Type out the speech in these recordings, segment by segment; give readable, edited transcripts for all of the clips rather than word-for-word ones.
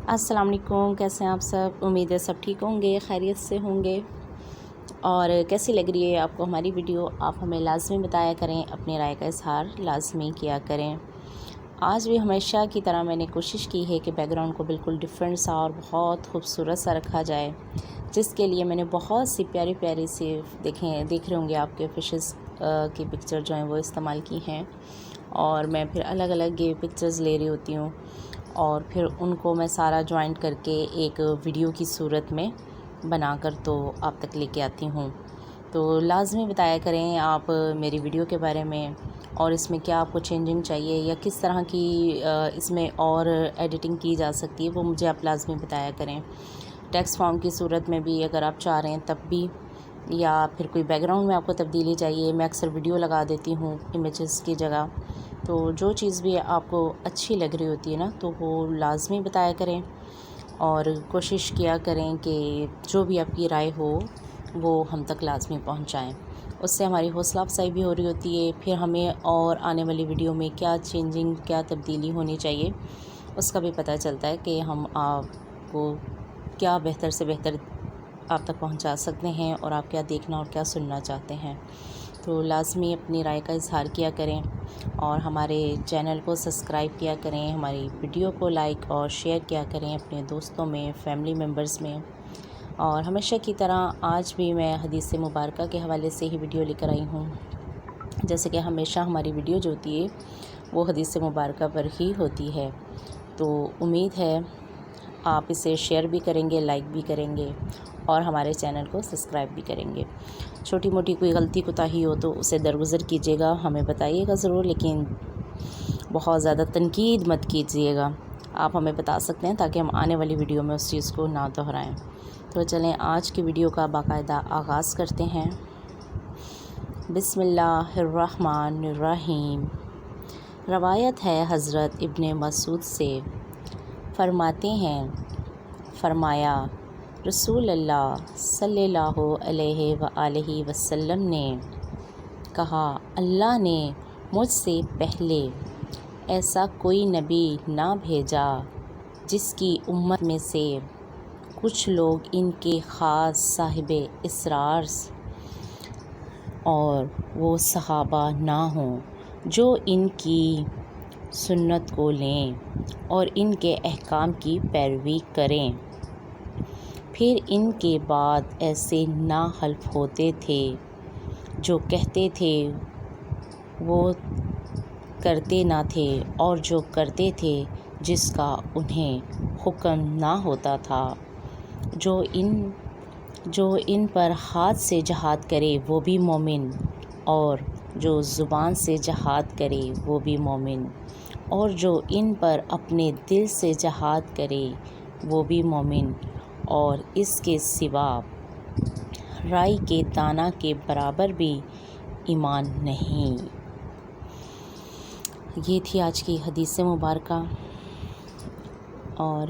السلام علیکم، کیسے ہیں آپ سب؟ امید ہے سب ٹھیک ہوں گے، خیریت سے ہوں گے۔ اور کیسی لگ رہی ہے آپ کو ہماری ویڈیو؟ آپ ہمیں لازمی بتایا کریں، اپنی رائے کا اظہار لازمی کیا کریں۔ آج بھی ہمیشہ کی طرح میں نے کوشش کی ہے کہ بیک گراؤنڈ کو بالکل ڈفرینٹ سا اور بہت خوبصورت سا رکھا جائے، جس کے لیے میں نے بہت سی پیاری پیاری سی دیکھ رہے ہوں گے آپ کے فشز کی پکچر جو ہیں وہ استعمال کی ہیں، اور میں پھر الگ الگ یہ پکچرز لے رہی ہوتی ہوں اور پھر ان کو میں سارا جوائنٹ کر کے ایک ویڈیو کی صورت میں بنا کر تو آپ تک لے کے آتی ہوں۔ تو لازمی بتایا کریں آپ میری ویڈیو کے بارے میں، اور اس میں کیا آپ کو چینجنگ چاہیے یا کس طرح کی اس میں اور ایڈیٹنگ کی جا سکتی ہے، وہ مجھے آپ لازمی بتایا کریں۔ ٹیکسٹ فارم کی صورت میں بھی اگر آپ چاہ رہے ہیں تب بھی، یا پھر کوئی بیک گراؤنڈ میں آپ کو تبدیلی چاہیے، میں اکثر ویڈیو لگا دیتی ہوں امیجز کی جگہ۔ تو جو چیز بھی آپ کو اچھی لگ رہی ہوتی ہے نا، تو وہ لازمی بتایا کریں اور کوشش کیا کریں کہ جو بھی آپ کی رائے ہو وہ ہم تک لازمی پہنچائیں۔ اس سے ہماری حوصلہ افزائی بھی ہو رہی ہوتی ہے، پھر ہمیں اور آنے والی ویڈیو میں کیا چینجنگ، کیا تبدیلی ہونی چاہیے اس کا بھی پتہ چلتا ہے کہ ہم آپ کو کیا بہتر سے بہتر آپ تک پہنچا سکتے ہیں، اور آپ کیا دیکھنا اور کیا سننا چاہتے ہیں۔ تو لازمی اپنی رائے کا اظہار کیا کریں اور ہمارے چینل کو سبسکرائب کیا کریں، ہماری ویڈیو کو لائک اور شیئر کیا کریں اپنے دوستوں میں، فیملی ممبرز میں۔ اور ہمیشہ کی طرح آج بھی میں حدیث مبارکہ کے حوالے سے ہی ویڈیو لے کر آئی ہوں، جیسے کہ ہمیشہ ہماری ویڈیو جو ہوتی ہے وہ حدیث مبارکہ پر ہی ہوتی ہے۔ تو امید ہے آپ اسے شیئر بھی کریں گے، لائک بھی کریں گے اور ہمارے چینل کو سبسکرائب بھی کریں گے۔ چھوٹی موٹی کوئی غلطی کوتاہی ہو تو اسے درگزر کیجیے گا، ہمیں بتائیے گا ضرور، لیکن بہت زیادہ تنقید مت کیجیے گا۔ آپ ہمیں بتا سکتے ہیں تاکہ ہم آنے والی ویڈیو میں اس چیز کو نہ دہرائیں۔ تو چلیں آج کی ویڈیو کا باقاعدہ آغاز کرتے ہیں۔ بسم اللہ الرحمن الرحیم۔ روایت ہے حضرت ابن مسعود سے، فرماتے ہیں، فرمایا رسول اللہ صلی اللہ علیہ وآلہ وسلم نے کہا، اللہ نے مجھ سے پہلے ایسا کوئی نبی نہ بھیجا جس کی امت میں سے کچھ لوگ ان کے خاص صاحب اسرار اور وہ صحابہ نہ ہوں جو ان کی سنت کو لیں اور ان کے احکام کی پیروی کریں۔ پھر ان کے بعد ایسے ناحلف ہوتے تھے جو کہتے تھے وہ کرتے نہ تھے، اور جو کرتے تھے جس کا انہیں حکم نہ ہوتا تھا۔ جو ان پر ہاتھ سے جہاد کرے وہ بھی مومن، اور جو زبان سے جہاد کرے وہ بھی مومن، اور جو ان پر اپنے دل سے جہاد کرے وہ بھی مومن، اور اس کے سوا رائی کے دانہ کے برابر بھی ایمان نہیں۔ یہ تھی آج کی حدیث مبارکہ، اور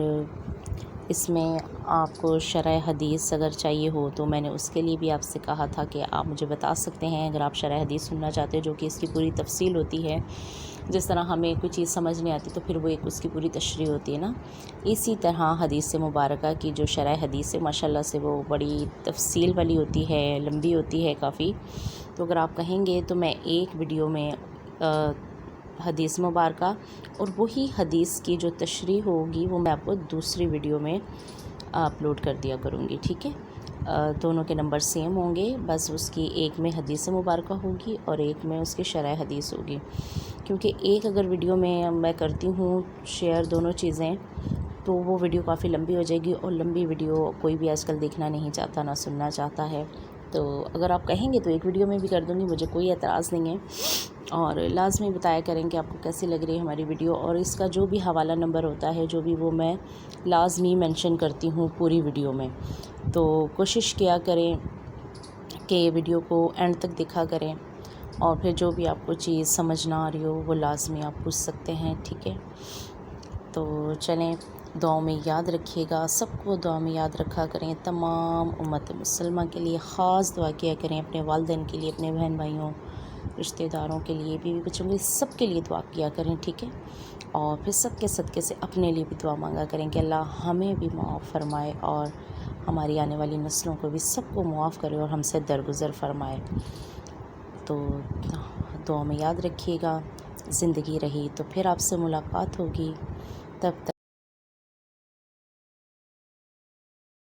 اس میں آپ کو شرح حدیث اگر چاہیے ہو تو میں نے اس کے لیے بھی آپ سے کہا تھا کہ آپ مجھے بتا سکتے ہیں اگر آپ شرح حدیث سننا چاہتے ہیں، جو کہ اس کی پوری تفصیل ہوتی ہے۔ جس طرح ہمیں کوئی چیز سمجھ نہیں آتی تو پھر وہ ایک اس کی پوری تشریح ہوتی ہے نا، اسی طرح حدیث مبارکہ کی جو شرح حدیث ہے ماشاءاللہ سے وہ بڑی تفصیل والی ہوتی ہے، لمبی ہوتی ہے کافی۔ تو اگر آپ کہیں گے تو میں ایک ویڈیو میں حدیث مبارکہ اور وہی حدیث کی جو تشریح ہوگی وہ میں آپ کو دوسری ویڈیو میں اپلوڈ کر دیا کروں گی، ٹھیک ہے؟ دونوں کے نمبر سیم ہوں گے، بس اس کی ایک میں حدیث مبارکہ ہوگی اور ایک میں اس کی شرح حدیث ہوگی، کیونکہ ایک اگر ویڈیو میں کرتی ہوں شیئر دونوں چیزیں تو وہ ویڈیو کافی لمبی ہو جائے گی، اور لمبی ویڈیو کوئی بھی آج کل دیکھنا نہیں چاہتا، نہ سننا چاہتا ہے۔ تو اگر آپ کہیں گے تو ایک ویڈیو میں بھی کر دوں گی، مجھے کوئی اعتراض نہیں ہے۔ اور لازمی بتایا کریں کہ آپ کو کیسی لگ رہی ہے ہماری ویڈیو، اور اس کا جو بھی حوالہ نمبر ہوتا ہے جو بھی وہ میں لازمی مینشن کرتی ہوں پوری ویڈیو میں۔ تو کوشش کیا کریں کہ ویڈیو کو اینڈ تک دیکھا کریں، اور پھر جو بھی آپ کو چیز سمجھ نہ آ رہی ہو وہ لازمی آپ پوچھ سکتے ہیں، ٹھیک ہے؟ تو چلیں دعاؤں میں یاد رکھیے گا، سب کو دعا میں یاد رکھا کریں، تمام امت مسلمہ کے لیے خاص دعا کیا کریں، اپنے والدین کے لیے، اپنے بہن بھائیوں رشتہ داروں کے لیے، بیوی بچوں کے لیے، سب کے لیے دعا کیا کریں، ٹھیک ہے؟ اور پھر سب کے صدقے سے اپنے لیے بھی دعا مانگا کریں کہ اللہ ہمیں بھی معاف فرمائے اور ہماری آنے والی نسلوں کو بھی سب کو معاف کرے اور ہم سے درگزر فرمائے۔ تو دعا میں یاد رکھیے گا، زندگی رہی تو پھر آپ سے ملاقات ہوگی، تب تک